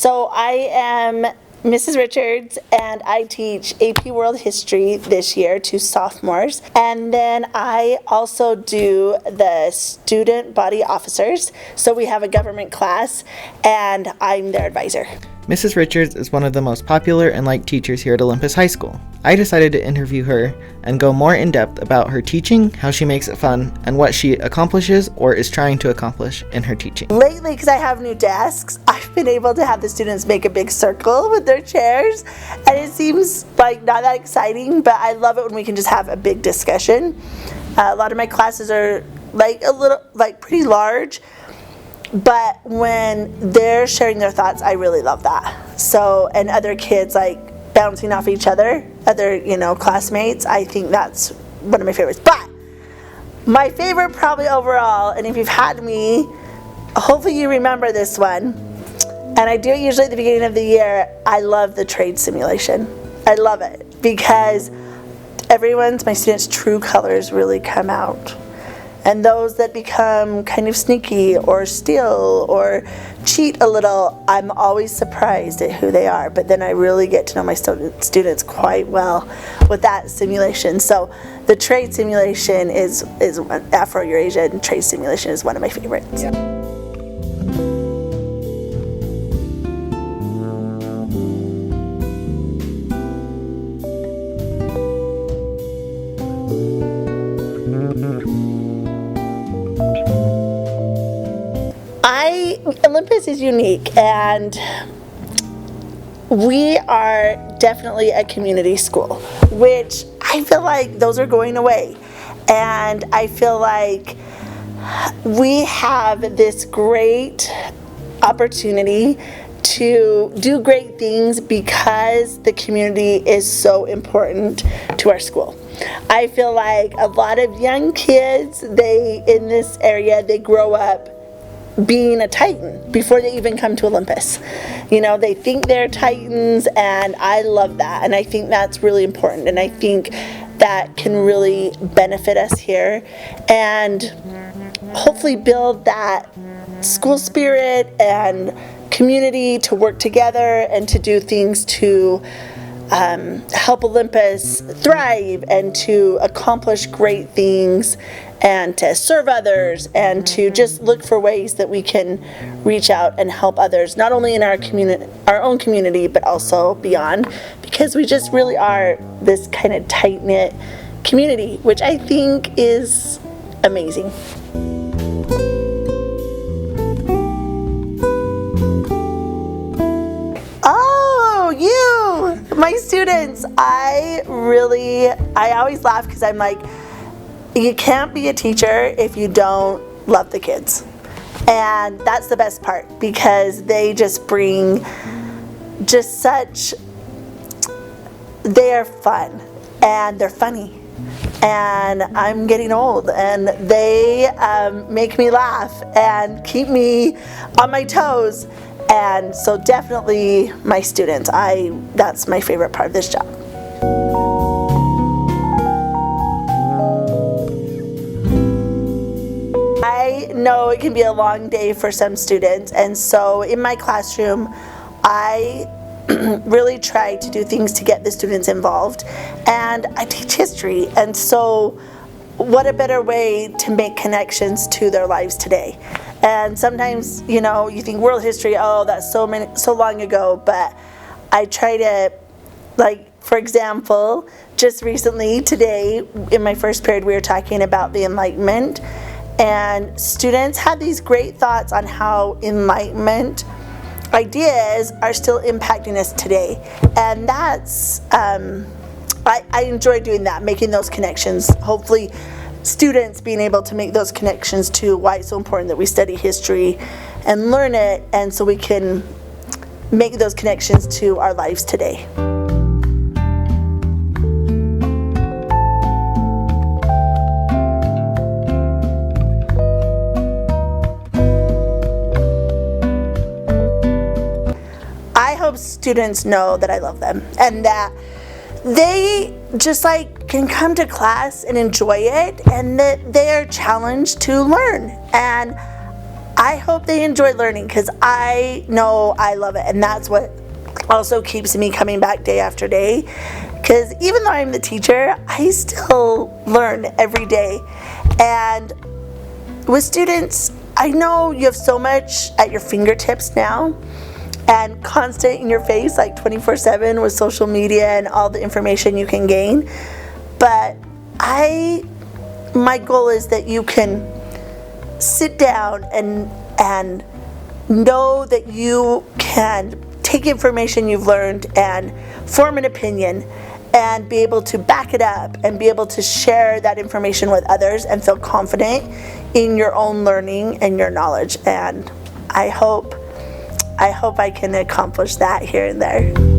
So I am Mrs. Richards, and I teach AP World History this year to sophomores. And then I also do the student body officers. So we have a government class, and I'm their advisor. Mrs. Richards is one of the most popular and liked teachers here at Olympus High School. I decided to interview her and go more in depth about her teaching, how she makes it fun, and what she accomplishes or is trying to accomplish in her teaching. Lately, because I have new desks, I've been able to have the students make a big circle with their chairs, and it seems like not that exciting, but I love it when we can just have a big discussion. A lot of my classes are pretty large, but when they're sharing their thoughts, I really love that. So, and other kids bouncing off each other, other classmates, I think that's one of my favorites. But my favorite probably overall, and if you've had me, hopefully you remember this one, and I do it usually at the beginning of the year, I love the trade simulation. I love it because my students' true colors really come out. And those that become kind of sneaky or steal or cheat a little, I'm always surprised at who they are. But then I really get to know my students quite well with that simulation. So the trade simulation is Afro-Eurasian trade simulation is one of my favorites. Yeah. Olympus is unique, and we are definitely a community school, which I feel like those are going away. And I feel like we have this great opportunity to do great things because the community is so important to our school. I feel like a lot of young kids, in this area, they grow up being a Titan before they even come to Olympus. They think they're Titans, and I love that, and I think that's really important, and I think that can really benefit us here and hopefully build that school spirit and community to work together and to do things to help Olympus thrive and to accomplish great things and to serve others and to just look for ways that we can reach out and help others, not only in our own community, but also beyond, because we just really are this kind of tight-knit community, which I think is amazing. My students, I always laugh because I'm like, you can't be a teacher if you don't love the kids. And that's the best part, because they just bring they are fun and they're funny. And I'm getting old, and they make me laugh and keep me on my toes. And so definitely my students, that's my favorite part of this job. I know it can be a long day for some students, and so in my classroom, I really try to do things to get the students involved. And I teach history, and so what a better way to make connections to their lives today. And sometimes, you think world history, oh, that's so long ago, but I try to, for example, just recently, today, in my first period, we were talking about the Enlightenment, and students had these great thoughts on how Enlightenment ideas are still impacting us today. And that's, I enjoy doing that, making those connections, hopefully students being able to make those connections to why it's so important that we study history and learn it, and so we can make those connections to our lives today. I hope students know that I love them and that they just can come to class and enjoy it, and that they are challenged to learn. And I hope they enjoy learning, because I know I love it, and that's what also keeps me coming back day after day, because even though I'm the teacher, I still learn every day. And with students, I know you have so much at your fingertips now and constant in your face, like 24/7 with social media and all the information you can gain. But my goal is that you can sit down and know that you can take information you've learned and form an opinion and be able to back it up and be able to share that information with others and feel confident in your own learning and your knowledge. And I hope I can accomplish that here and there.